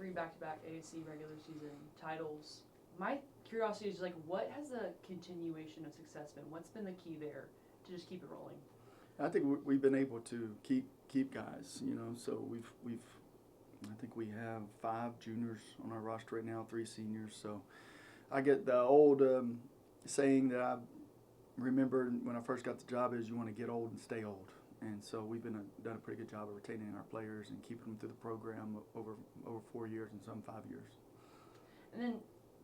3 back-to-back ASC regular season titles. My curiosity is, like, what has the continuation of success been? What's been the key there to just keep it rolling? I think we've been able to keep guys, so I think we have 5 juniors on our roster right now, 3 seniors. So I get the old saying that I remember when I first got the job is you want to get old and stay old. And so we've done a pretty good job of retaining our players and keeping them through the program over 4 years and some 5 years. And then,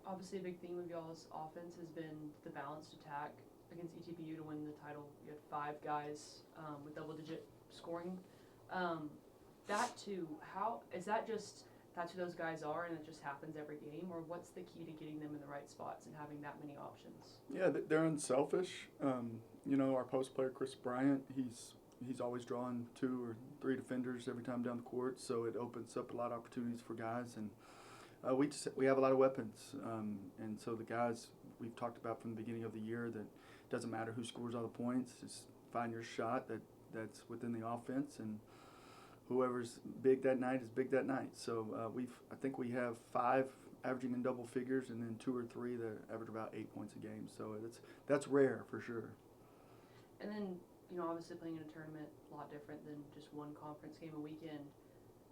obviously, a big theme of y'all's offense has been the balanced attack. Against ETPU to win the title, you had 5 guys with double-digit scoring. That too, how is that? Just that's who those guys are, and it just happens every game, or what's the key to getting them in the right spots and having that many options? Yeah, they're unselfish. Our post player Chris Bryant, he's always drawing 2 or 3 defenders every time down the court, so it opens up a lot of opportunities for guys. And we have a lot of weapons, and so the guys we've talked about from the beginning of the year that doesn't matter who scores all the points, just find your shot that's within the offense, and whoever's big that night is big that night. So I think we have 5 averaging in double figures, and then 2 or 3 that average about 8 points a game. So that's rare for sure. And then, obviously playing in a tournament, a lot different than just one conference game a weekend.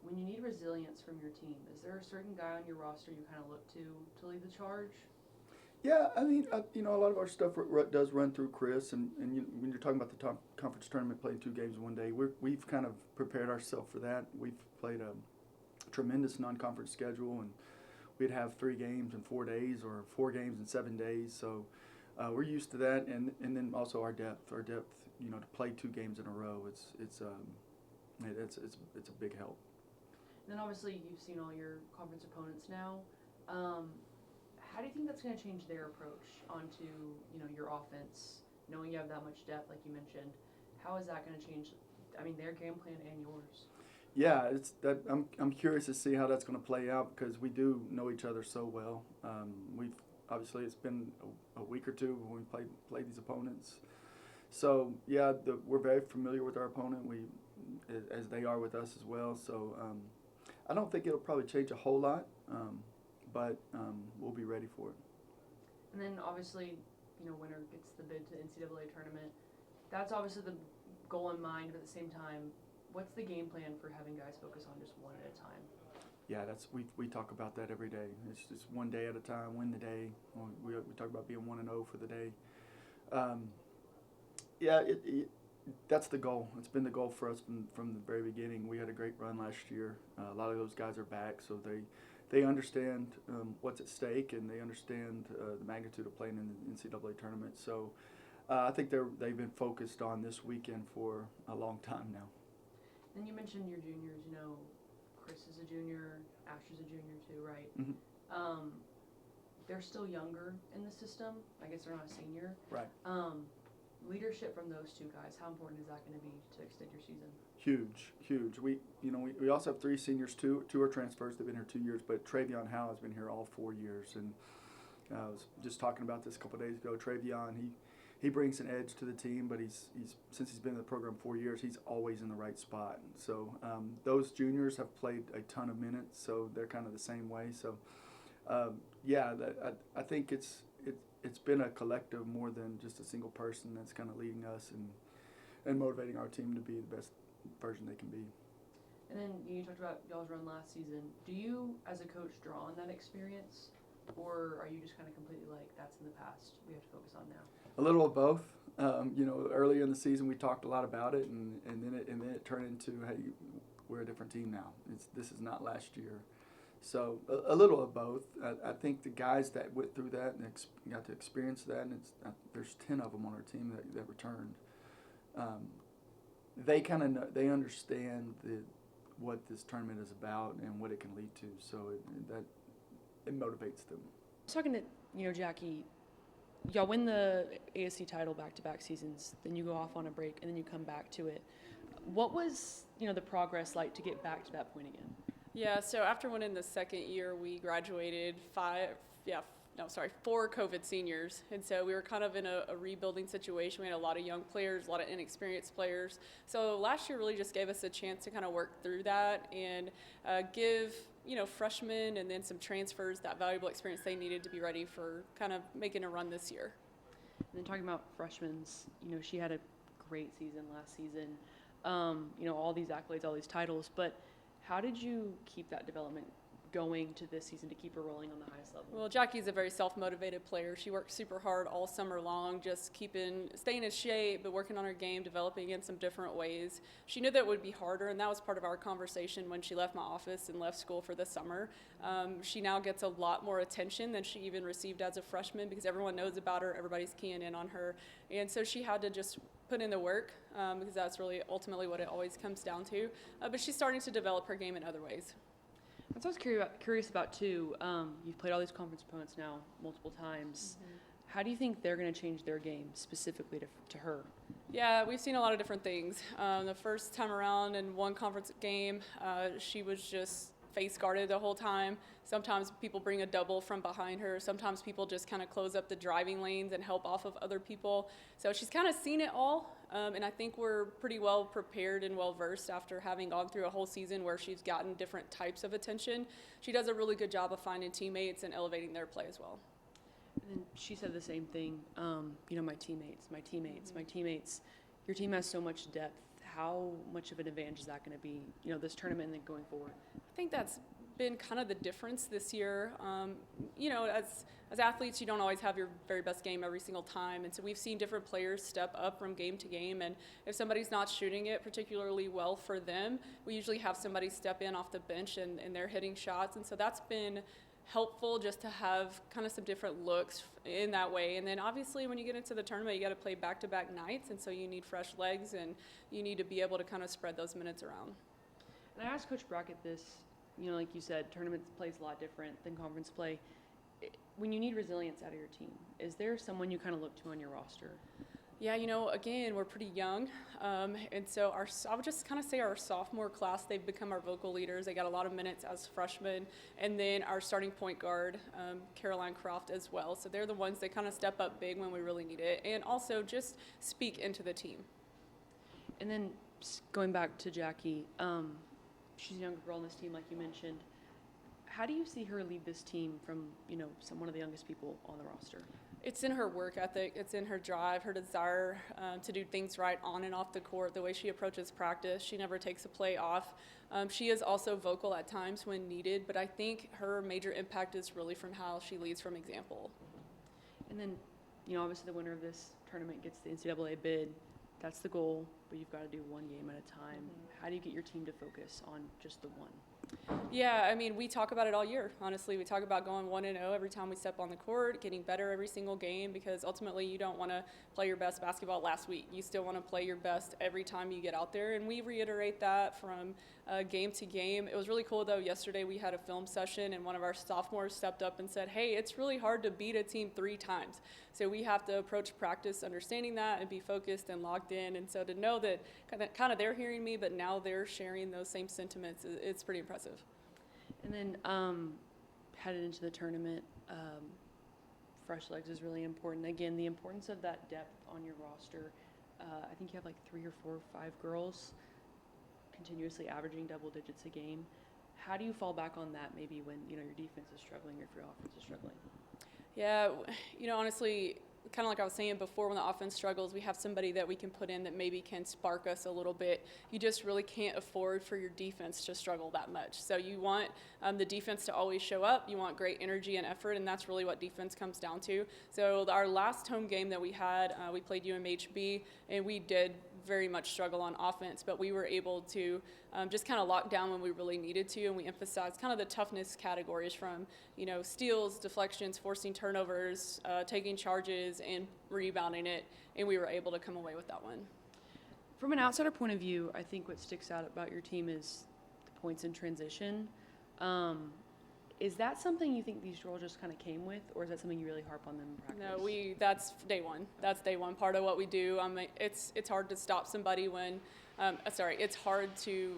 When you need resilience from your team, is there a certain guy on your roster you kind of look to lead the charge? Yeah, I mean, a lot of our stuff does run through Chris, and when you're talking about the top conference tournament, playing 2 games in one day, we've kind of prepared ourselves for that. We've played a tremendous non-conference schedule, and we'd have 3 games in 4 days or 4 games in 7 days. So we're used to that, and then also our depth, to play 2 games in a row, it's a big help. And then obviously you've seen all your conference opponents now. How do you think that's going to change their approach onto, your offense, knowing you have that much depth, like you mentioned? How is that going to change, their game plan and yours? Yeah, I'm curious to see how that's going to play out because we do know each other so well. Obviously it's been a week or 2 when we played these opponents. So yeah, we're very familiar with our opponent. As they are with us as well. So I don't think it'll probably change a whole lot. But we'll be ready for it. And then obviously, winner gets the bid to the NCAA tournament. That's obviously the goal in mind, but at the same time, what's the game plan for having guys focus on just one at a time? Yeah, we talk about that every day. It's just one day at a time, win the day. We talk about being 1-0 for the day. That's the goal. It's been the goal for us from the very beginning. We had a great run last year. A lot of those guys are back, so they understand what's at stake, and they understand the magnitude of playing in the NCAA tournament. So I think they've been focused on this weekend for a long time now. And you mentioned your juniors. Chris is a junior, Asher's a junior too, right? Mm-hmm. They're still younger in the system. I guess they're not a senior. Right. Leadership from those 2 guys, how important is that going to be to extend your season? Huge. We also have 3 seniors. 2 are transfers. They've been here 2 years, but Travion Howe has been here all 4 years. And I was just talking about this a couple of days ago. Travion, he brings an edge to the team, but since he's been in the program 4 years, he's always in the right spot. So those juniors have played a ton of minutes, so they're kind of the same way. So I think it's been a collective more than just a single person that's kind of leading us and motivating our team to be the best version they can be. And then you talked about y'all's run last season. Do you, as a coach, draw on that experience, or are you just kind of completely like, that's in the past, we have to focus on now? A little of both. Earlier in the season we talked a lot about it, and then it turned into, hey, we're a different team now. This is not last year. So a little of both. I think the guys that went through that and got to experience that, and there's 10 of them on our team that returned. They understand what this tournament is about and what it can lead to. So it motivates them. I was talking to Jackie. Y'all win the ASC title back-to-back seasons, then you go off on a break, and then you come back to it. What was the progress like to get back to that point again? Yeah, so after winning the second year, we graduated 4 COVID seniors. And so we were kind of in a rebuilding situation. We had a lot of young players, a lot of inexperienced players. So last year really just gave us a chance to kind of work through that and give freshmen and then some transfers, that valuable experience they needed to be ready for kind of making a run this year. And then talking about freshmen, she had a great season last season. All these accolades, all these titles, but how did you keep that development going to this season to keep her rolling on the highest level? Well, Jackie's a very self-motivated player. She worked super hard all summer long, just staying in shape, but working on her game, developing in some different ways. She knew that it would be harder, and that was part of our conversation when she left my office and left school for the summer. She now gets a lot more attention than she even received as a freshman because everyone knows about her, everybody's keying in on her, and so she had to just put in the work because that's really ultimately what it always comes down to. But she's starting to develop her game in other ways. That's what I was curious about too. You've played all these conference opponents now multiple times. Mm-hmm. How do you think they're going to change their game specifically to her? Yeah, we've seen a lot of different things. The first time around in one conference game, she was just face guarded the whole time. Sometimes people bring a double from behind her. Sometimes people just kind of close up the driving lanes and help off of other people. So she's kind of seen it all. And I think we're pretty well prepared and well versed after having gone through a whole season where she's gotten different types of attention. She does a really good job of finding teammates and elevating their play as well. And she said the same thing, my teammates. Your team has so much depth. How much of an advantage is that going to be, this tournament and then going forward? I think that's been kind of the difference this year. As athletes, you don't always have your very best game every single time, and so we've seen different players step up from game to game, and if somebody's not shooting it particularly well for them, we usually have somebody step in off the bench and they're hitting shots, and so that's been helpful just to have kind of some different looks in that way. And then obviously when you get into the tournament, you got to play back-to-back nights, and so you need fresh legs and you need to be able to kind of spread those minutes around. And I asked Coach Brackett this, like you said, tournament plays a lot different than conference play. When you need resilience out of your team, is there someone you kind of look to on your roster? Yeah, again, we're pretty young, and so I would just kind of say our sophomore class, they've become our vocal leaders. They got a lot of minutes as freshmen, and then our starting point guard, Caroline Croft, as well. So they're the ones that kind of step up big when we really need it, and also just speak into the team. And then going back to Jackie, she's a younger girl on this team, like you mentioned. How do you see her lead this team from, one of the youngest people on the roster? It's in her work ethic. It's in her drive, her desire to do things right on and off the court, the way she approaches practice. She never takes a play off. She is also vocal at times when needed, but I think her major impact is really from how she leads from example. And then, obviously the winner of this tournament gets the NCAA bid. That's the goal, but you've got to do one game at a time. Mm-hmm. How do you get your team to focus on just the one? Yeah, we talk about it all year, honestly. We talk about going 1-0 every time we step on the court, getting better every single game, because ultimately you don't want to play your best basketball last week. You still want to play your best every time you get out there, and we reiterate that from game to game. It was really cool, though. Yesterday we had a film session, and one of our sophomores stepped up and said, hey, it's really hard to beat a team 3 times. So we have to approach practice understanding that and be focused and logged in, and so to know that kind of they're hearing me, but now they're sharing those same sentiments, it's pretty impressive. And then headed into the tournament, fresh legs is really important. Again, the importance of that depth on your roster. I think you have like 3 or 4 or 5 girls continuously averaging double digits a game. How do you fall back on that maybe when your defense is struggling or if your offense is struggling? Yeah, honestly, kind of like I was saying before, when the offense struggles, we have somebody that we can put in that maybe can spark us a little bit. You just really can't afford for your defense to struggle that much. So you want the defense to always show up. You want great energy and effort, and that's really what defense comes down to. So our last home game that we had, we played UMHB, and we did very much struggle on offense, but we were able to just kind of lock down when we really needed to, and we emphasized kind of the toughness categories from, steals, deflections, forcing turnovers, taking charges, and rebounding it, and we were able to come away with that one. From an outsider point of view, I think what sticks out about your team is the points in transition. Is that something you think these girls just kind of came with, or is that something you really harp on them in practice? No, that's day one. That's day one. Part of what we do. It's hard to stop somebody when, it's hard to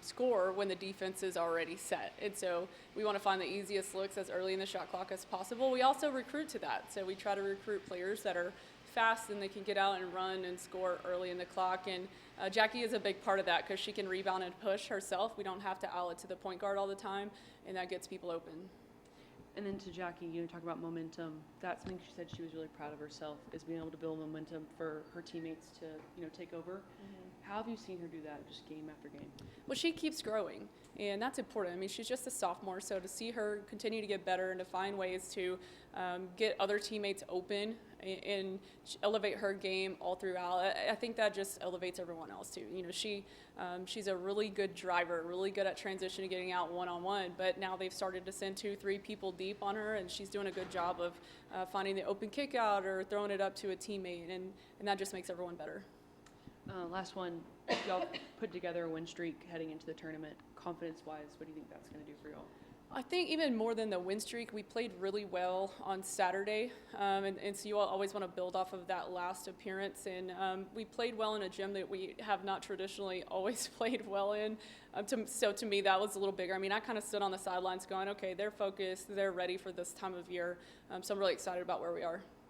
score when the defense is already set. And so we want to find the easiest looks as early in the shot clock as possible. We also recruit to that. So we try to recruit players that are fast and they can get out and run and score early in the clock. And Jackie is a big part of that because she can rebound and push herself. We don't have to outlet to the point guard all the time, and that gets people open. And then to Jackie, talk about momentum. That's something she said she was really proud of herself, is being able to build momentum for her teammates to, take over. How have you seen her do that just game after game? Well, she keeps growing, and that's important. I mean, she's just a sophomore, so to see her continue to get better and to find ways to get other teammates open and elevate her game all throughout, I think that just elevates everyone else too. She's a really good driver, really good at transition and getting out one-on-one, but now they've started to send 2-3 people deep on her, and she's doing a good job of finding the open kick out or throwing it up to a teammate, and that just makes everyone better. Last one, y'all put together a win streak heading into the tournament. Confidence-wise, what do you think that's going to do for y'all? I think even more than the win streak, we played really well on Saturday, and so you always want to build off of that last appearance. And we played well in a gym that we have not traditionally always played well in. So to me, that was a little bigger. I mean, I kind of stood on the sidelines going, okay, they're focused, they're ready for this time of year. So I'm really excited about where we are.